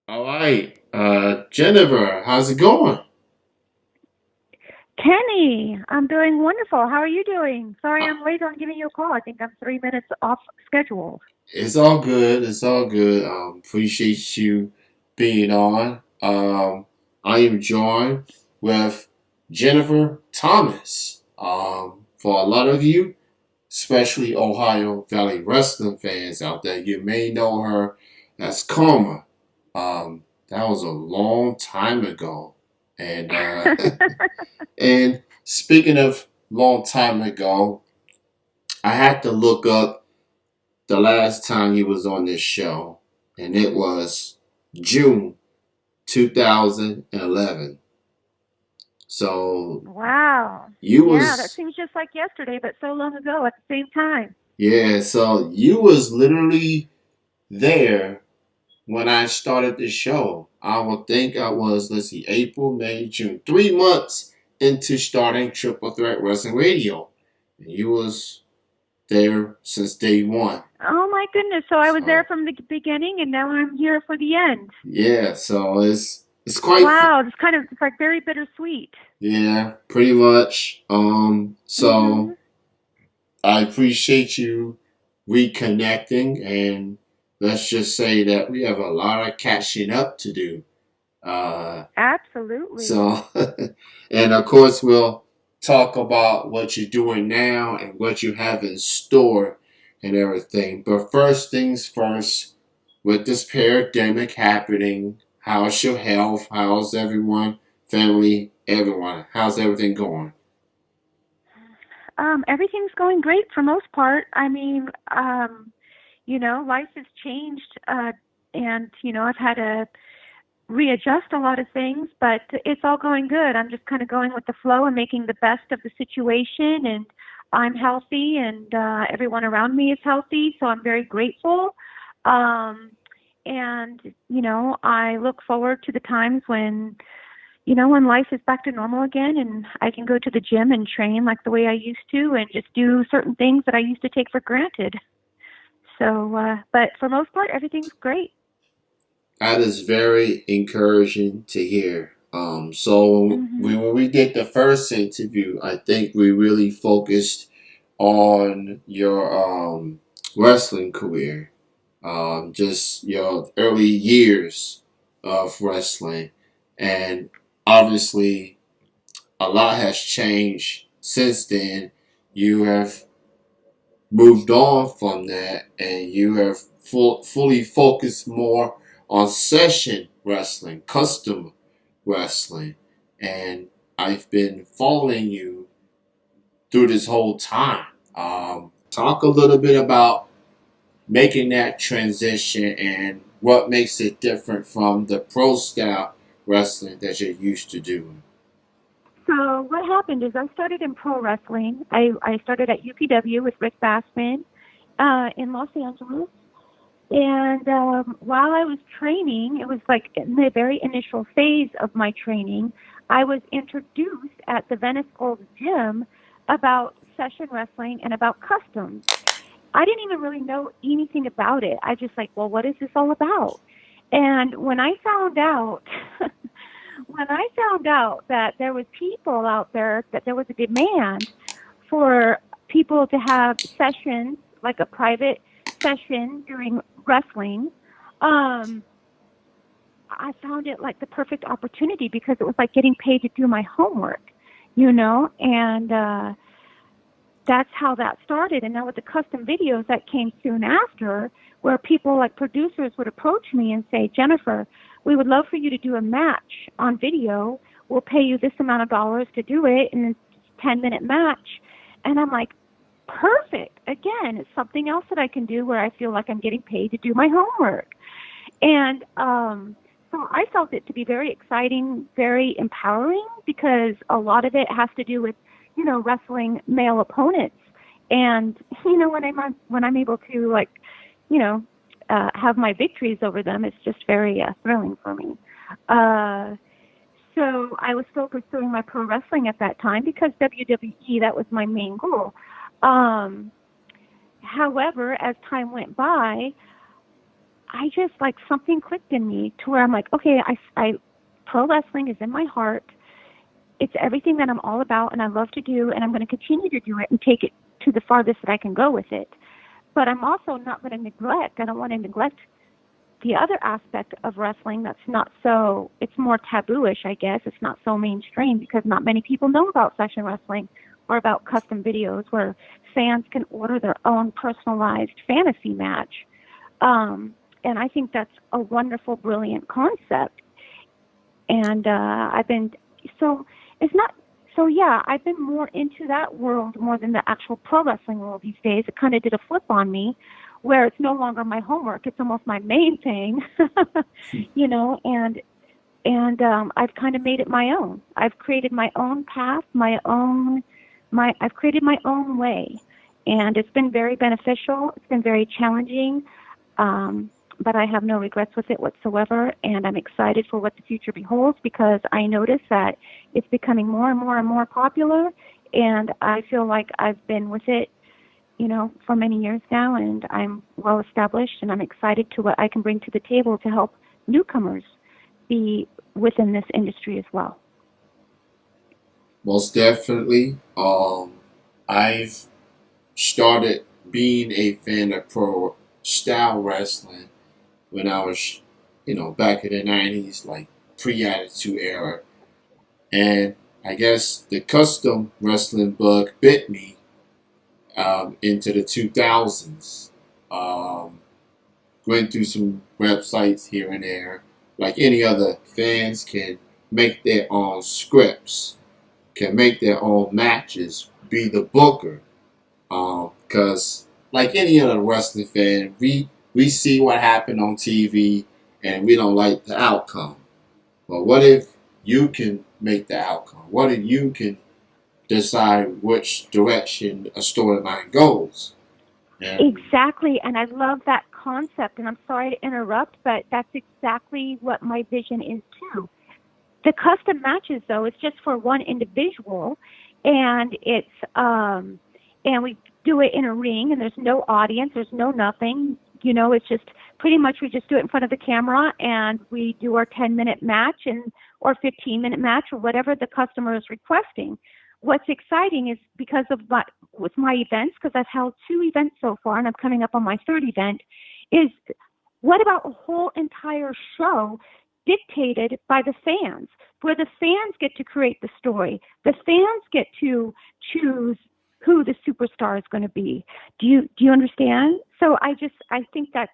All right. Jennifer, how's it going? Kenny, I'm doing wonderful. How are you doing? Sorry Uh, I'm late on giving you a call. I think I'm 3 minutes off schedule. it's all good. It's all good. Appreciate you being on. I am joined with Jennifer Thomas. For a lot of you, especially Ohio Valley wrestling fans out there, you may know her as Kharma. That was a long time ago. And and speaking of long time ago, I had to look up the last time he was on this show, and it was June 2011. So Wow. you Yeah, that was seems just like yesterday, but so long ago at the same time. yeah, so you was literally there when I started the show. I would think I was, let's see, April, May, June, 3 months into starting Triple Threat Wrestling Radio. And you was there since day one. Oh my goodness. So I was there So from the beginning and now I'm here for the end. yeah, so it's quite Wow, it's like very bittersweet. yeah, pretty much. So Mhm. I appreciate you reconnecting, and let's just say that we have a lot of catching up to do. Uh, Absolutely. so, and of course, we'll talk about what you're doing now and what you have in store and everything. But first things first, with this pandemic happening, how's your health? How's everyone, family, everyone? How's everything going? Everything's going great for most part. I mean, life has changed and I've had to readjust a lot of things, but it's all going good. I'm just kind of going with the flow and making the best of the situation. And I'm healthy, and everyone around me is healthy, so I'm very grateful. Um, and I look forward to the times when life is back to normal again, and I can go to the gym and train like the way I used to, and just do certain things that I used to take for granted. So, but for most part, everything's great. That is very encouraging to hear. So Mhm. when we did the first interview, I think we really focused on your wrestling career, just your early years of wrestling, and obviously a lot has changed since then. You have moved on from that, and you have fully focused more on session wrestling, custom wrestling, and I've been following you through this whole time. Talk a little bit about making that transition and what makes it different from the pro style wrestling that you're used to doing. So what happened is I started in pro wrestling. I started at UPW with Rick Bassman in Los Angeles. And while I was training, it was like in the very initial phase of my training, I was introduced at the Venice Gold Gym about session wrestling and about customs. I didn't even really know anything about it. I just like, well, what is this all about? And when I found out, when I found out that there was people out there, that there was a demand for people to have sessions, like a private session during wrestling, um, I found it like the perfect opportunity because it was like getting paid to do my homework, and that's how that started. And now with the custom videos that came soon after, where people like producers would approach me and say, Jennifer, we would love for you to do a match on video. We'll pay you this amount of dollars to do it, and it's a 10-minute match. And I'm like, perfect. Again, it's something else that I can do where I feel like I'm getting paid to do my homework. And so I felt it to be very exciting, very empowering because a lot of it has to do with wrestling male opponents. And when I'm able to you know, have my victories over them, it's just very thrilling for me. Uh, so I was still pursuing my pro wrestling at that time because WWE, that was my main goal. Um, However, as time went by, I just like something clicked in me to where I'm like, okay, pro wrestling is in my heart. It's everything that I'm all about and I love to do, and I'm going to continue to do it and take it to the farthest that I can go with it. But I'm also not going to neglect. I don't want to neglect the other aspect of wrestling that's not so, it's more tabooish, I guess. It's not so mainstream because not many people know about session wrestling or about custom videos where fans can order their own personalized fantasy match. Um, and I think that's a wonderful, brilliant concept. And I've been, so it's not, so yeah, I've been more into that world more than the actual pro wrestling world these days. It kind of did a flip on me where it's no longer my homework, it's almost my main thing. You know, and I've kind of made it my own. I've created my own path, I've created my own way, and it's been very beneficial. It's been very challenging, um, but I have no regrets with it whatsoever, and I'm excited for what the future beholds because I notice that it's becoming more and more and more popular, and I feel like I've been with it, you know, for many years now, and I'm well established, and I'm excited to what I can bring to the table to help newcomers be within this industry as well. Most definitely. I've started being a fan of pro style wrestling when I was, back in the 90s, like pre-attitude era. And I guess the custom wrestling bug bit me into the 2000s. Um, Went through some websites here and there. Like any other fans can make their own scripts, can make their own matches, be the booker. Because like any other wrestling fan, we see what happened on TV and we don't like the outcome. But what if you can make the outcome? What if you can decide which direction a storyline goes? And Exactly, and I love that concept. And I'm sorry to interrupt, but that's exactly what my vision is too. The custom matches, though, it's just for one individual, and and we do it in a ring, and there's no audience, there's no nothing. You know, it's just pretty much we just do it in front of the camera, and we do our 10-minute match and or 15-minute match or whatever the customer is requesting. What's exciting is because of my with my events, because I've held two events so far, and I'm coming up on my third event. Is what about a whole entire show dictated by the fans, where the fans get to create the story. The fans get to choose who the superstar is going to be. Do you understand? So I think that's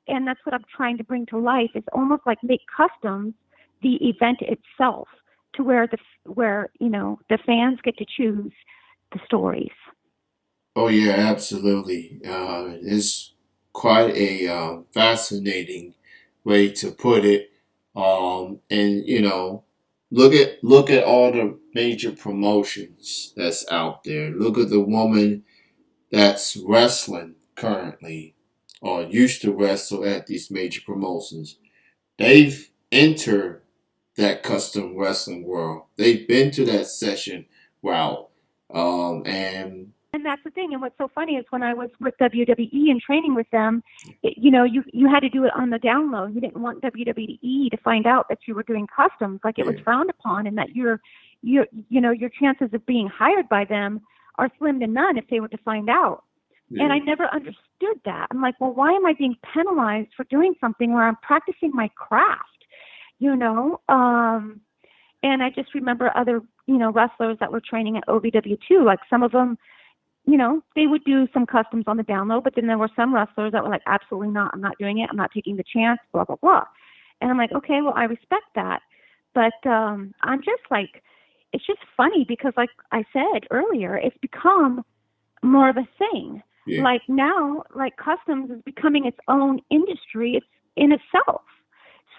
what I'm trying to bring to life is almost like make customs the event itself to where the fans get to choose the stories. oh yeah, absolutely. It's quite a fascinating way to put it. And look at all the major promotions that's out there. Look at the woman that's wrestling currently, or used to wrestle at these major promotions. They've entered that custom wrestling world. They've been to that session route. And And that's the thing. And what's so funny is when I was with WWE and training with them, you had to do it on the down low. You didn't want WWE to find out that you were doing customs, like it was yeah, frowned upon, and that your chances of being hired by them are slim to none if they were to find out. And yeah. I never understood that. I'm like, well, why am I being penalized for doing something where I'm practicing my craft? You know, and I just remember other wrestlers that were training at OVW too. Like some of them they would do some customs on the down low, but then there were some wrestlers that were like, absolutely not. I'm not doing it. I'm not taking the chance, blah, blah, blah. And I'm like, okay, well, I respect that. But I'm just like, it's just funny because, like I said earlier, it's become more of a thing. Yeah. Like now, like customs is becoming its own industry. It's in itself.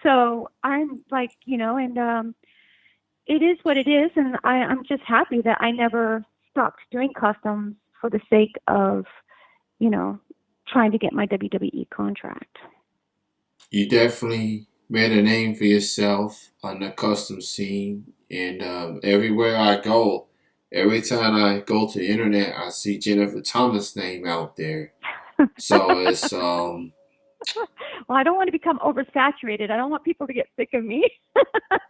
So I'm like, and it is what it is, and I'm just happy that I never stopped doing customs for the sake of, you know, trying to get my WWE contract. You definitely made a name for yourself on the custom scene, and everywhere I go, every time I go to the internet, I see Jennifer Thomas' name out there. So Well, I don't want to become oversaturated. I don't want people to get sick of me.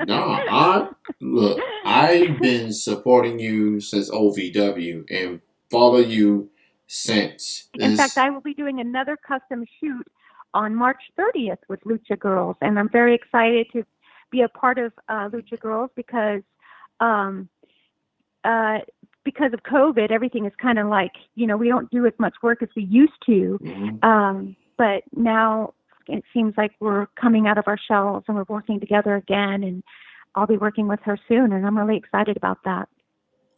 No, I look. I've been supporting you since OVW and follow you since In fact, this. I will be doing another custom shoot on March 30th with Lucha Girls, and I'm very excited to be a part of Lucha Girls um, uh, because of COVID, everything is kind of like, we don't do as much work as we used to. Mhm. But now it seems like we're coming out of our shells and we're working together again. And I'll be working with her soon, and I'm really excited about that.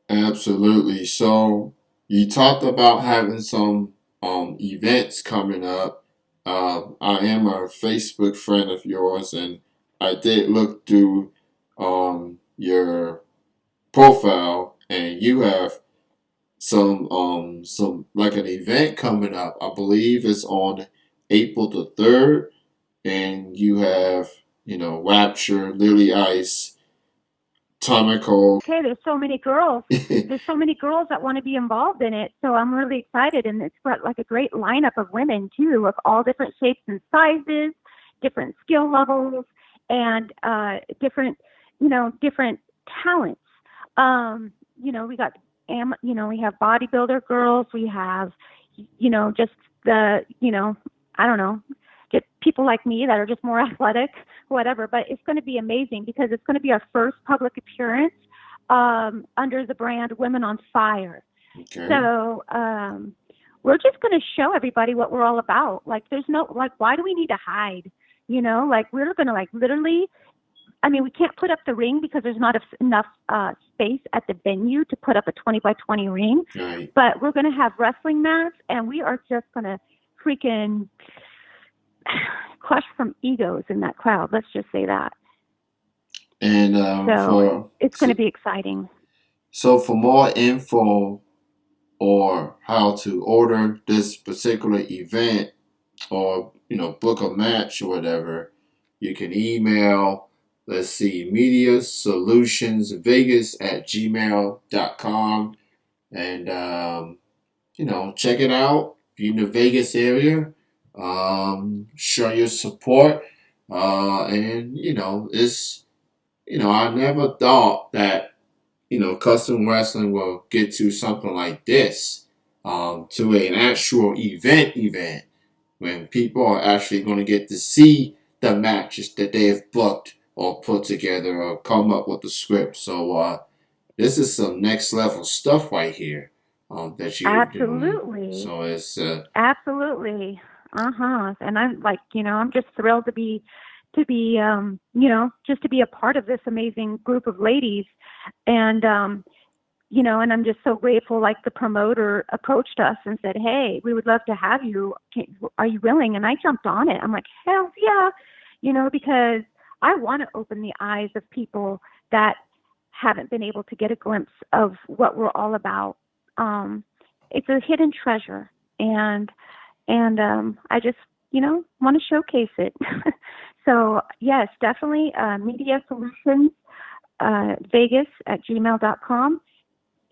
Absolutely. So you talked about having some events coming up. I am a Facebook friend of yours, and I did look through your profile, and you have some like an event coming up. I believe it's on April the 3rd, and you have Rapture, Lily Ice, Tomico. Okay, there's so many girls. There's so many girls that want to be involved in it, so I'm really excited. And it's got like a great lineup of women too, of all different shapes and sizes, different skill levels, and different talents. We got, we have bodybuilder girls. We have, just the, I don't know, just people like me that are just more athletic, whatever. But it's going to be amazing because it's going to be our first public appearance under the brand Women on Fire. Okay. So we're just going to show everybody what we're all about. Like, there's no, like, why do we need to hide? Like, we're going to, like, literally, I mean, we can't put up the ring because there's not enough space at the venue to put up a 20 by 20 ring. Right. But we're going to have wrestling mats, and we are just going to freaking crush some egos in that crowd. Let's just say that. And So it's going to be exciting. for more info or how to order this particular event or book a match or whatever, you can email, let's see, media solutions vegas at gmail.com, and check it out if you're in the Vegas area. Show your support, and it's I never thought that custom wrestling will get to something like this, to an actual event when people are actually going to get to see the matches that they have booked or put together or come up with the script. So this is some next level stuff right here, that you're doing. Absolutely. So it's Absolutely. Uh-huh. And I'm like, I'm just thrilled just to be a part of this amazing group of ladies. And and I'm just so grateful, like the promoter approached us and said, "Hey, we would love to have you. Are you willing?" And I jumped on it. I'm like, "Hell yeah." Because I want to open the eyes of people that haven't been able to get a glimpse of what we're all about. It's a hidden treasure, and I just want to showcase it. So yes, definitely media solutions vegas at gmail.com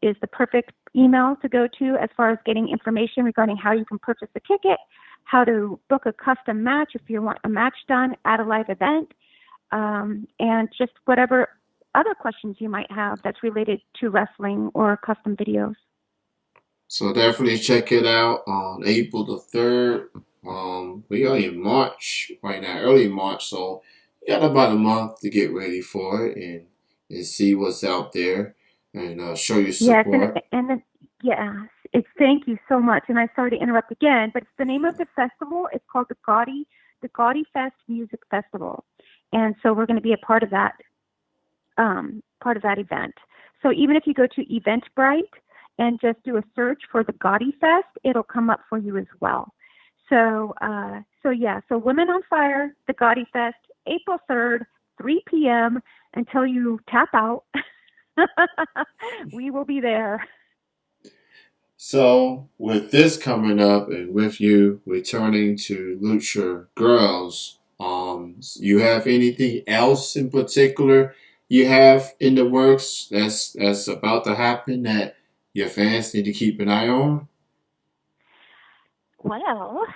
is the perfect email to go to as far as getting information regarding how you can purchase a ticket, how to book a custom match if you want a match done at a live event, and just whatever other questions you might have that's related to wrestling or custom videos. So definitely check it out on April the 3rd. We are in March right now, early March, so you got about a month to get ready for it and see what's out there, and show your Yes, support. yes, it's thank you so much. And I'm sorry to interrupt again, but it's the name of the festival. It's called the Gaudy Fest Music Festival, and so we're going to be a part of that event. So even if you go to Eventbrite and just do a search for the Gaudy Fest, it'll come up for you as well. So Women on Fire, the Gaudy Fest, April 3rd, 3 p.m. until you tap out. We will be there. So with this coming up and with you returning to Lucha Girls, you have anything else in particular you have in the works that's about to happen that your fans need to keep an eye on? Well,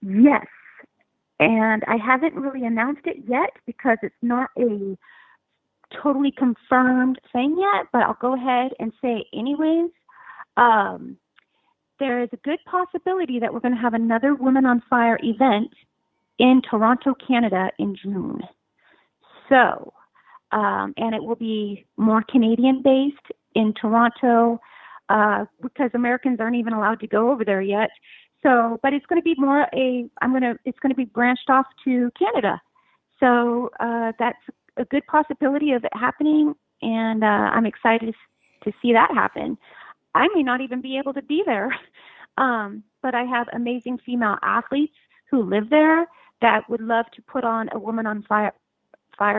Yes, and I haven't really announced it yet because it's not a totally confirmed thing yet, but I'll go ahead and say anyways. Um, there is a good possibility that we're going to have another Women on Fire event in Toronto, Canada in June. So, and it will be more Canadian based in Toronto because Americans aren't even allowed to go over there yet. So, but it's going to be more it's going to be branched off to Canada. So that's a good possibility of it happening, and I'm excited to see that happen. I may not even be able to be there, but I have amazing female athletes who live there that would love to put on a Woman on Fire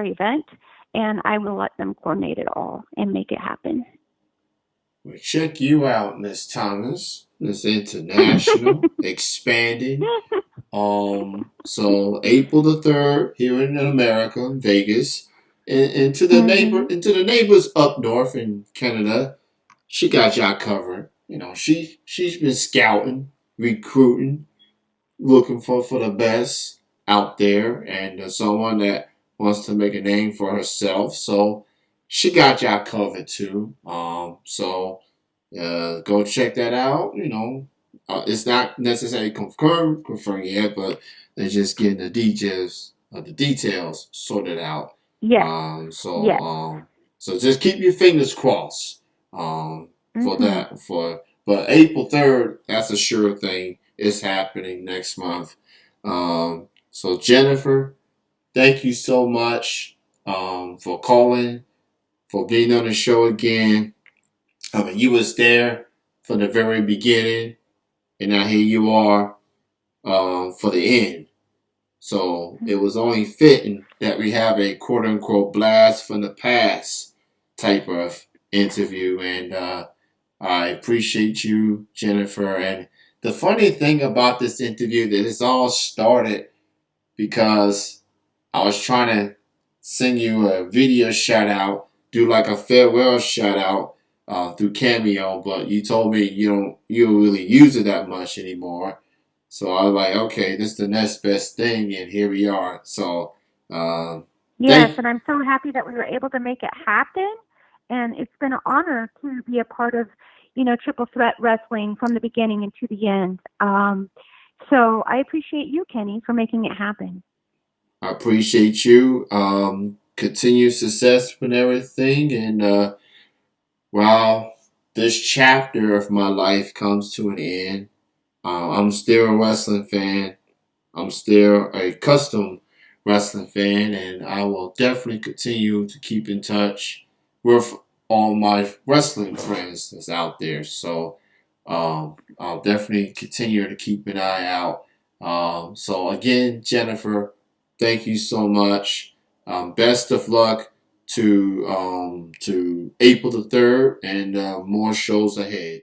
event, and I will let them coordinate it all and make it happen. Well, check you out, Miss Thomas. Miss International, expanding. So April the 3rd here in America, in Vegas, and Mhm. to the neighbors up north in Canada, she got y'all covered. You know, she's been scouting, recruiting, looking for the best out there, and someone that wants to make a name for herself. So she got y'all covered too. Go check that out. You know, it's not necessarily confirmed yet, but they're just getting the details sorted out. Yes. Um, so Yes. um, so just keep your fingers crossed. For Mhm. that for but April 3rd, that's a sure thing. It's happening next month. So Jennifer, thank you so much for calling, for being on the show again. I mean, you was there from the very beginning, and now here you are for the end. So it was only fitting that we have a quote unquote blast from the past type of interview. And I appreciate you, Jennifer. And the funny thing about this interview that it's all started because I was trying to send you a video shout out, do like a farewell shout out through Cameo, but you told me you don't really use it that much anymore. So I was like, okay, this is the next best thing, and here we are. So Yes, thank and I'm so happy that we were able to make it happen. And it's been an honor to be a part of, Triple Threat Wrestling from the beginning and to the end. So I appreciate you, Kenny, for making it happen. I appreciate you. Continued success with everything, and while this chapter of my life comes to an end, I'm still a wrestling fan. I'm still a custom wrestling fan, and I will definitely continue to keep in touch with all my wrestling friends that's out there. So I'll definitely continue to keep an eye out. So again, Jennifer, thank you so much. Best of luck to April the 3rd and more shows ahead.